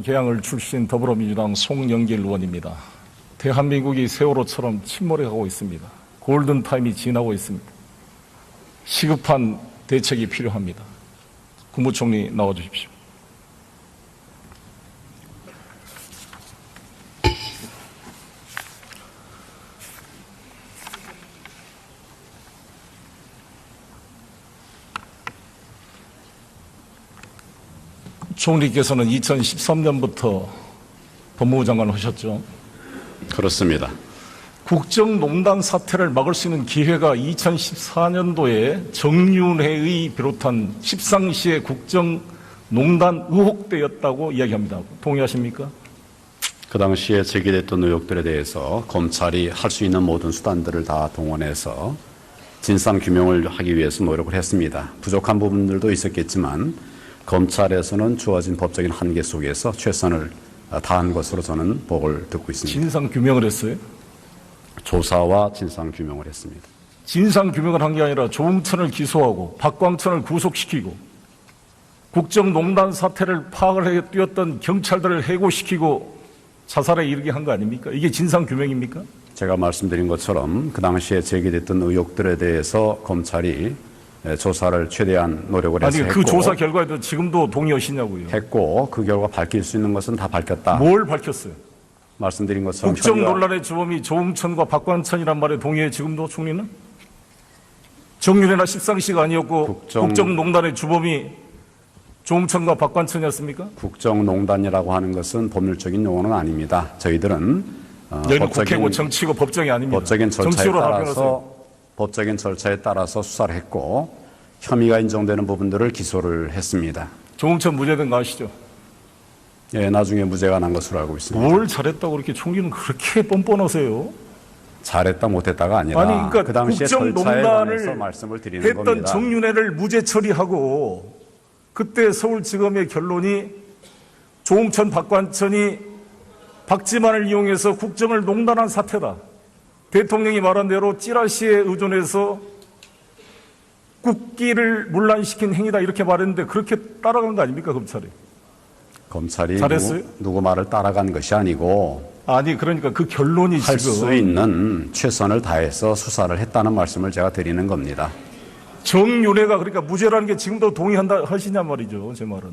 개항을 출신 더불어민주당 송영길 의원입니다. 대한민국이 세월호처럼 침몰해가고 있습니다. 골든타임이 지나고 있습니다. 시급한 대책이 필요합니다. 국무총리 나와주십시오. 총리께서는 2013년부터 법무부 장관을 하셨죠. 그렇습니다. 국정농단 사태를 막을 수 있는 기회가 2014년도에 정윤회의 비롯한 십상시의 국정농단 의혹 때였다고 이야기합니다. 동의하십니까? 그 당시에 제기됐던 의혹들에 대해서 검찰이 할 수 있는 모든 수단들을 다 동원해서 진상규명을 하기 위해서 노력을 했습니다. 부족한 부분들도 있었겠지만 검찰에서는 주어진 법적인 한계 속에서 최선을 다한 것으로 저는 보고를 듣고 있습니다. 진상규명을 했어요? 조사와 진상규명을 했습니다. 진상규명을 한 게 아니라 조응천을 기소하고 박광천을 구속시키고 국정농단 사태를 파악을 해 뛰었던 경찰들을 해고시키고 자살에 이르게 한 거 아닙니까? 이게 진상규명입니까? 제가 말씀드린 것처럼 그 당시에 제기됐던 의혹들에 대해서 검찰이 조사를 최대한 노력을 해서 아니, 그 조사 결과에도 지금도 동의하시냐고요. 했고 그 결과 밝힐 수 있는 것은 다 밝혔다. 뭘 밝혔어요? 말씀드린 것처럼 국정 논란의 주범이 조응천과 박광천이란 말에 동의해 지금도 총리는? 정윤회나 십상시가 아니었고 국정농단의 주범이 조응천과 박광천이었습니까? 국정농단이라고 하는 것은 법률적인 용어는 아닙니다. 저희들은 여기는 국회고 정치고 법정이 아닙니다. 법적인 절차에 따라서 수사를 했고 혐의가 인정되는 부분들을 기소를 했습니다. 조응천 무죄된 거 아시죠? 예, 나중에 무죄가 난 것으로 알고 있습니다. 뭘 잘했다고 그렇게 총리는 그렇게 뻔뻔하세요? 잘했다 못했다가 아니라 아니, 그러니까 그 당시에 절차에 관해서 말씀을 드리는 했던 겁니다. 정윤회를 무죄 처리하고 그때 서울지검의 결론이 조응천, 박광천이 박지만을 이용해서 국정을 농단한 사태다. 대통령이 말한 대로 찌라시에 의존해서 국기를 문란시킨 행위다 이렇게 말했는데 그렇게 따라간 거 아닙니까 검찰이? 검찰이 잘했어요? 누구 말을 따라간 것이 아니고 아니 그러니까 그 결론이 할 지금 수 있는 최선을 다해서 수사를 했다는 말씀을 제가 드리는 겁니다. 정윤회가 그러니까 무죄라는 게 지금도 동의한다 하시냐 말이죠. 제 말은.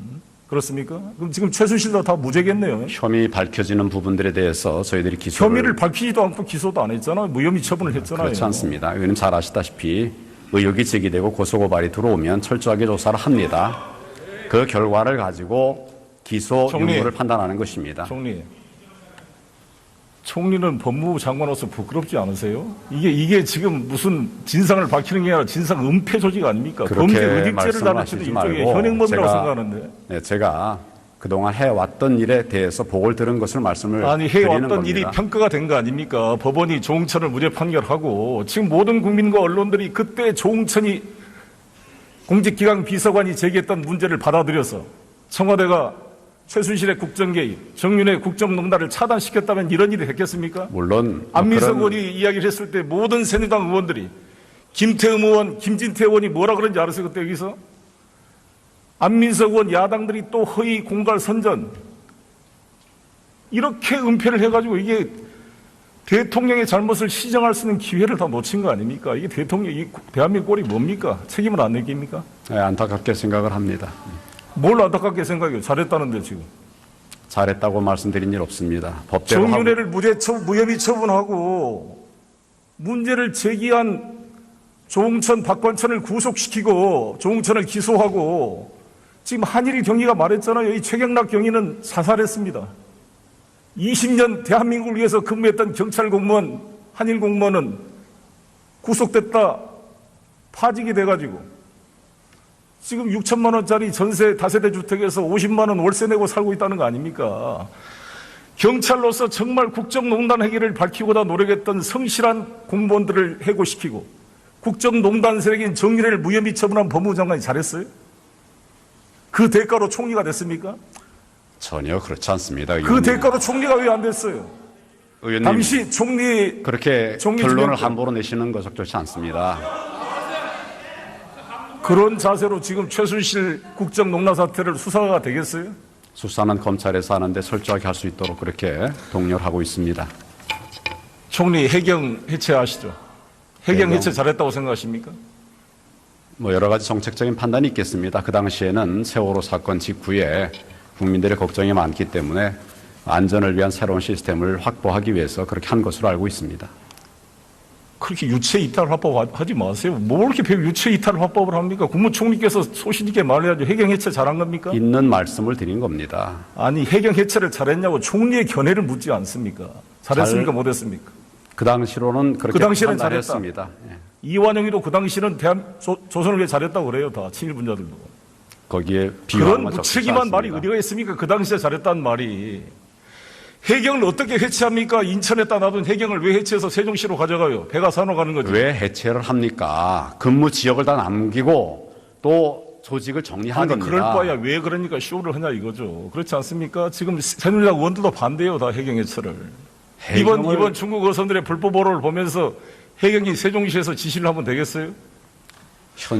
그렇습니까? 그럼 지금 최순실도 다 무죄겠네요. 혐의 밝혀지는 부분들에 대해서 저희들이 기소를 혐의를 밝히지도 않고 기소도 안 했잖아요. 무혐의 처분을 했잖아요. 그렇지 않습니다. 의원님 잘 아시다시피 의혹이 제기되고 고소고발이 들어오면 철저하게 조사를 합니다. 그 결과를 가지고 기소 유무를 판단하는 것입니다. 총리는 법무부 장관으로서 부끄럽지 않으세요? 이게 지금 무슨 진상을 밝히는 게 아니라 진상 은폐 조직 아닙니까? 범죄 의득죄를 다루치는 일종의 현행범이라고 생각하는데. 네, 제가 그동안 해왔던 일에 대해서 보고를 들은 것을 말씀을 아니, 드리는 해왔던 겁니다. 일이 평가가 된 거 아닙니까? 법원이 조응천을 무죄 판결하고 지금 모든 국민과 언론들이 그때 조응천이 공직기강 비서관이 제기했던 문제를 받아들여서 청와대가 최순실의 국정개입, 정윤회 국정농단을 차단시켰다면 이런 일이 됐겠습니까? 물론 안민석 의원이 이야기를 했을 때 모든 새누리당 의원들이 김태흠 의원, 김진태 의원이 뭐라 그런지 알았어요? 그때 여기서? 안민석 의원 야당들이 또 허위 공갈 선전 이렇게 은폐를 해가지고 이게 대통령의 잘못을 시정할 수 있는 기회를 다 놓친 거 아닙니까? 이게 이 대한민국 꼴이 뭡니까? 책임을 안 느낍니까? 네, 안타깝게 생각을 합니다. 뭘 안타깝게 생각해요? 잘했다는데 지금. 잘했다고 말씀드린 일 없습니다. 법대로 정윤회를 무혐의 처분하고 문제를 제기한 조응천, 박광천을 구속시키고 조응천을 기소하고 지금 한일 경위가 말했잖아요. 이 최경락 경위는 자살했습니다. 20년 대한민국을 위해서 근무했던 경찰 공무원, 한일 공무원은 구속됐다 파직이 돼가지고 지금 6천만 원짜리 전세 다세대 주택에서 50만 원 월세 내고 살고 있다는 거 아닙니까? 경찰로서 정말 국정농단 행위를 밝히고자 노력했던 성실한 공무원들을 해고시키고 국정농단 세력인 정윤회를 무혐의 처분한 법무부 장관이 잘했어요? 그 대가로 총리가 됐습니까? 전혀 그렇지 않습니다. 그 의원님. 대가로 총리가 왜 안 됐어요? 의원님, 당시 그렇게 총리 결론을 함부로 내시는 것 적절치 않습니다. 그런 자세로 지금 최순실 국정농단 사태를 수사가 되겠어요? 수사는 검찰에서 하는데 철저하게 할 수 있도록 그렇게 독려를 하고 있습니다. 총리 해경 해체하시죠. 해경 해경. 해체 잘했다고 생각하십니까? 뭐 여러 가지 정책적인 판단이 있겠습니다. 그 당시에는 세월호 사건 직후에 국민들의 걱정이 많기 때문에 안전을 위한 새로운 시스템을 확보하기 위해서 그렇게 한 것으로 알고 있습니다. 그렇게 유체 이탈 화법 하지 마세요. 뭐 이렇게 유체 이탈 화법을 합니까? 국무총리께서 소신 있게 말해야죠. 해경 해체 잘한 겁니까? 있는 말씀을 드린 겁니다. 아니 해경 해체를 잘했냐고 총리의 견해를 묻지 않습니까? 잘했습니까? 못했습니까? 그 당시로는 그렇게 그 당시에는 판단했습니다. 예. 이완영이도 그 당시는 조선을 위해 잘했다고 그래요. 다 친일분자들도. 거기에 그런 비유하는 무책임한 말이 어디가 있습니까? 그 당시에 잘했다는 말이. 해경을 어떻게 해체합니까? 인천에다 놔둔 해경을 왜 해체해서 세종시로 가져가요? 배가 산으로 가는 거죠. 왜 해체를 합니까? 근무 지역을 다 남기고 또 조직을 정리한 아니 겁니다. 그럴 바야 왜 그러니까 쇼를 하냐 이거죠. 그렇지 않습니까? 지금 새누리당 의원들도 반대해요. 다 해경 해체를. 이번 중국 어선들의 불법 보로를 보면서 해경이 세종시에서 지시를 하면 되겠어요?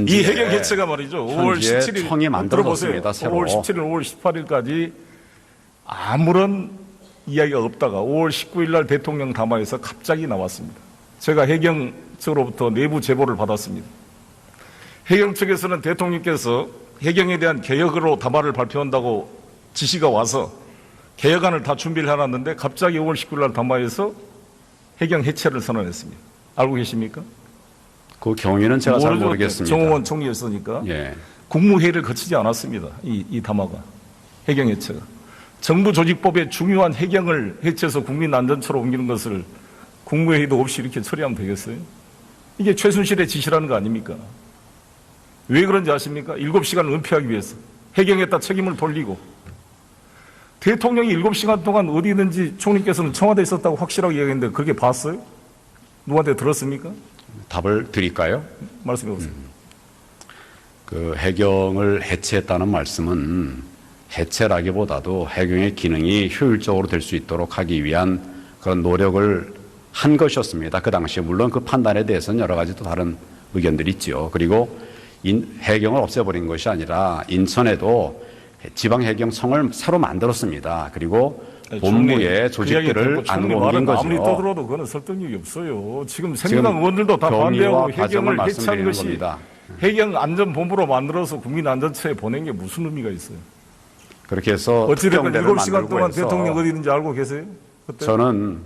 이 해경 해체가 말이죠. 5월 17일 청이 만들어졌습니다. 들어보세요. 5월 17일, 5월 18일까지 아무런 이야기가 없다가 5월 19일 날 대통령 담화에서 갑자기 나왔습니다. 제가 해경 측으로부터 내부 제보를 받았습니다. 해경 측에서는 대통령께서 해경에 대한 개혁으로 담화를 발표한다고 지시가 와서 개혁안을 다 준비를 해놨는데 갑자기 5월 19일 날 담화에서 해경 해체를 선언했습니다. 알고 계십니까? 그 경위는 제가 잘 모르죠. 모르겠습니다. 정홍원 총리였으니까. 예. 국무회의를 거치지 않았습니다. 이 담화가. 해경 해체가. 정부 조직법의 중요한 해경을 해체해서 국민 안전처로 옮기는 것을 국무회의도 없이 이렇게 처리하면 되겠어요? 이게 최순실의 지시라는 거 아닙니까? 왜 그런지 아십니까? 7시간을 은폐하기 위해서. 해경에다 책임을 돌리고. 대통령이 7시간 동안 어디 있는지 총리께서는 청와대에 있었다고 확실하게 이야기했는데 그렇게 봤어요? 누구한테 들었습니까? 답을 드릴까요? 말씀해 보세요. 그 해경을 해체했다는 말씀은 해체라기보다도 해경의 기능이 효율적으로 될 수 있도록 하기 위한 그런 노력을 한 것이었습니다. 그 당시에 물론 그 판단에 대해서는 여러 가지 또 다른 의견들이 있지요. 그리고 해경을 없애버린 것이 아니라 인천에도 지방해경청을 새로 만들었습니다. 그리고 본부의 조직들을 안 옮긴 거죠. 아무리 떠들어도 그거는 설득력이 없어요. 지금 새누리당 의원들도 다 반대하고 해경을 해체한 것이 겁니다. 해경 안전본부로 만들어서 국민안전처에 보낸 게 무슨 의미가 있어요? 그렇게 해서 어찌됐건 특경대를 7시간 만들고 동안 해서 대통령 어디 있는지 알고 계세요? 그때? 저는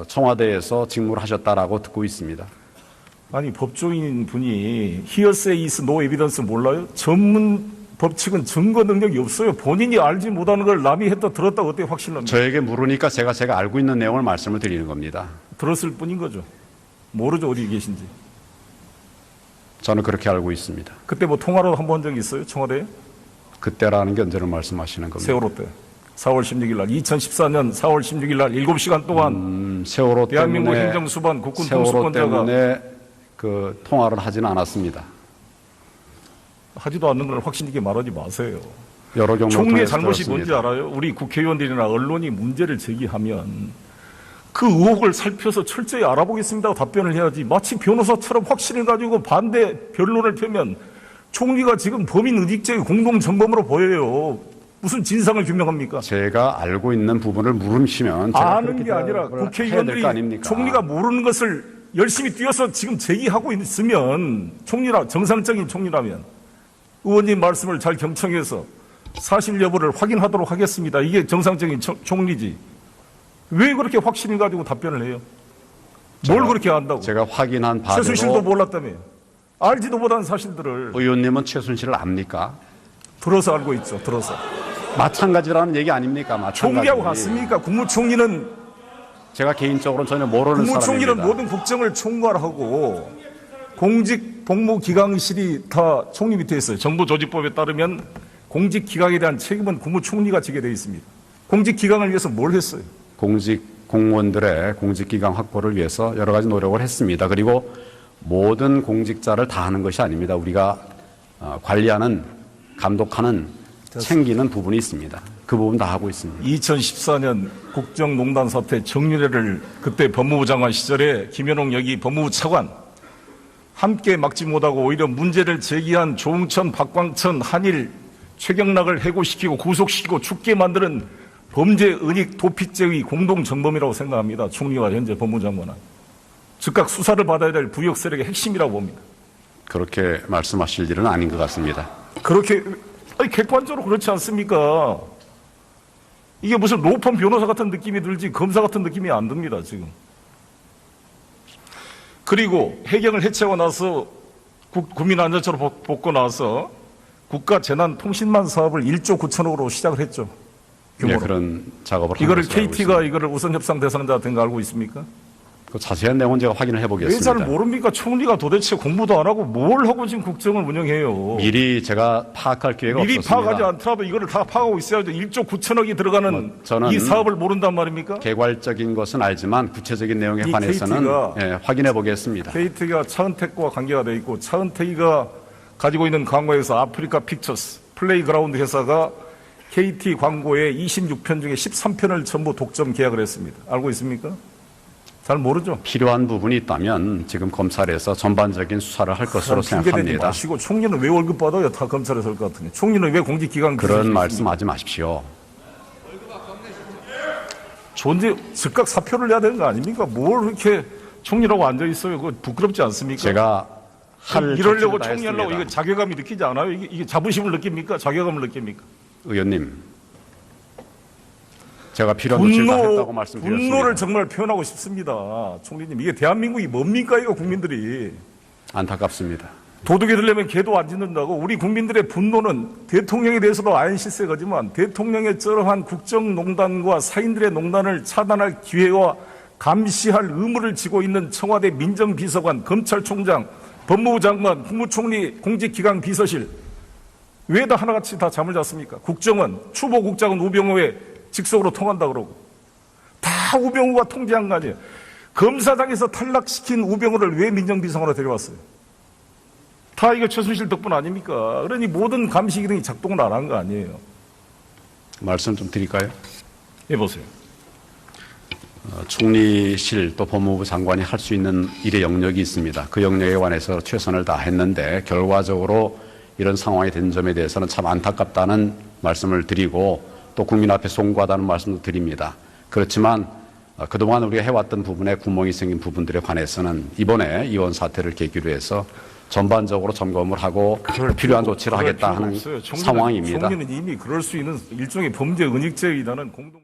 청와대에서 직무를 하셨다라고 듣고 있습니다. 아니 법조인 분이 hearsay is no evidence 몰라요? 전문 법칙은 증거 능력이 없어요. 본인이 알지 못하는 걸 남이 했다 들었다 어떻게 확신합니까? 저에게 물으니까 제가 알고 있는 내용을 말씀을 드리는 겁니다. 들었을 뿐인 거죠. 모르죠 어디 계신지. 저는 그렇게 알고 있습니다. 그때 뭐 통화로 한 번 적 있어요? 청와대에? 그때라는 게 언제를 말씀하시는 겁니다. 세월호 때. 4월 16일 날 2014년 4월 16일 날 7시간 동안 세월호 대한민국 때문에 행정수반 국군 세월호 통수권자가 때문에 그 통화를 하지는 않았습니다. 하지도 않는 걸 확신 있게 말하지 마세요. 여러 경로 총리의 통해서 잘못이 들었습니다. 뭔지 알아요? 우리 국회의원들이나 언론이 문제를 제기하면 그 의혹을 살펴서 철저히 알아보겠습니다 답변을 해야지 마치 변호사처럼 확신을 가지고 반대 변론을 펴면 총리가 지금 범인 의직죄의 공동정범으로 보여요. 무슨 진상을 규명합니까? 제가 알고 있는 부분을 물으시면 제가 아는 게 아니라 해야 될 거 국회의원들이 아닙니까? 총리가 모르는 것을 열심히 뛰어서 지금 제기하고 있으면 정상적인 총리라면 의원님 말씀을 잘 경청해서 사실 여부를 확인하도록 하겠습니다. 이게 정상적인 총리지. 왜 그렇게 확신을 가지고 답변을 해요? 뭘 그렇게 안다고? 제가 확인한 바대로 최순실도 몰랐다며. 알지도 못한 사실들을 의원님은 최순실을 압니까? 들어서 알고 있죠. 들어서. 마찬가지라는 얘기 아닙니까? 마찬가지. 총리하고 같습니까? 국무총리는 제가 개인적으로 전혀 모르는 국무총리는 사람입니다. 모든 국정을 총괄하고 공직 복무기강실이 다 총리 밑에 있어요. 정부 조직법에 따르면 공직기강에 대한 책임은 국무총리가 지게 되어 있습니다. 공직기강을 위해서 뭘 했어요? 공무원들의 공직기강 확보를 위해서 여러 가지 노력을 했습니다. 그리고 모든 공직자를 다 하는 것이 아닙니다. 우리가 관리하는, 감독하는, 챙기는 부분이 있습니다. 그 부분 다 하고 있습니다. 2014년 국정농단 사태 정유래를 그때 법무부 장관 시절에 김현홍 여기 법무부 차관 함께 막지 못하고 오히려 문제를 제기한 조응천, 박광천, 한일 최경락을 해고시키고 구속시키고 죽게 만드는 범죄 은닉 도피죄의 공동정범이라고 생각합니다. 총리와 현재 법무장관은. 즉각 수사를 받아야 될 부역 세력의 핵심이라고 봅니다. 그렇게 말씀하실 일은 아닌 것 같습니다. 그렇게 객관적으로 그렇지 않습니까? 이게 무슨 로펌 변호사 같은 느낌이 들지 검사 같은 느낌이 안 듭니다, 지금. 그리고 해경을 해체하고 나서 국민안전처로 뽑고 나서 국가재난통신망 사업을 1조 9천억으로 시작을 했죠. 규모로. 네, 그런 작업을 이거를 하고 있습니다. KT가 이거를 우선 협상 대상자 된 거 알고 있습니까? 그 자세한 내용은 제가 확인을 왜 해보겠습니다. 잘 모릅니까? 총리가 도대체 공부도 안 하고 뭘 하고 지금 국정을 운영해요? 미리 제가 파악할 기회가 미리 없었습니다. 파악하지 않더라도 이거를 다 파악하고 있어야죠. 1조 9천억이 들어가는 저는 이 사업을 모른단 말입니까? 개괄적인 것은 알지만 구체적인 내용에 이 관해서는 KT가 확인해 보겠습니다. KT가 차은택과 관계가 돼 있고 차은택이가 가지고 있는 광고에서 아프리카 픽처스 플레이그라운드 회사가 KT 광고의 26편 중에 13편을 전부 독점 계약을 했습니다. 알고 있습니까? 잘 모르죠. 필요한 부분이 있다면 지금 검찰에서 전반적인 수사를 할 것으로 핑계대지 생각합니다. 마시고 총리는 왜 월급 받아요? 다 검찰에서 할 것 같으니. 총리는 왜 공직기관 그런 말씀하지 마십시오. 존재 즉각 사표를 내야 되는 거 아닙니까? 뭘 이렇게 총리라고 앉아 있어요? 그거 부끄럽지 않습니까? 제가 할 이러려고 조치를 다 총리하려고 이거 했습니다. 자괴감이 느끼지 않아요? 이게 자부심을 느낍니까? 자괴감을 느낍니까? 의원님, 제가 필요한 조치를 다 했다고 말씀드렸습니다. 분노를 정말 표현하고 싶습니다. 총리님, 이게 대한민국이 뭡니까? 이거 국민들이. 안타깝습니다. 도둑이 되려면 개도 안 짖는다고. 우리 국민들의 분노는 대통령에 대해서도 아인실세거지만 대통령의 저러한 국정농단과 사인들의 농단을 차단할 기회와 감시할 의무를 지고 있는 청와대 민정비서관, 검찰총장, 법무부 장관, 국무총리, 공직기강 비서실 왜 다 하나같이 다 잠을 잤습니까? 국정원, 추보국장은 우병우의 직속으로 통한다 그러고 다 우병우가 통제한 거 아니에요. 검사장에서 탈락시킨 우병우를 왜 민정비서관으로 데려왔어요? 다 이거 최순실 덕분 아닙니까? 그러니 모든 감시 기능이 작동을 안 한 거 아니에요. 말씀 좀 드릴까요? 해보세요. 총리실 또 법무부 장관이 할 수 있는 일의 영역이 있습니다. 그 영역에 관해서 최선을 다했는데 결과적으로 이런 상황이 된 점에 대해서는 참 안타깝다는 말씀을 드리고 또 국민 앞에 송구하다는 말씀도 드립니다. 그렇지만 그동안 우리가 해왔던 부분에 구멍이 생긴 부분들에 관해서는 이번에 이원 사태를 계기로 해서 전반적으로 점검을 하고 필요한 조치를 하겠다 하는 상황입니다. 총리는 이미 그럴 수 있는 일종의 범죄 은닉죄에 의한 공동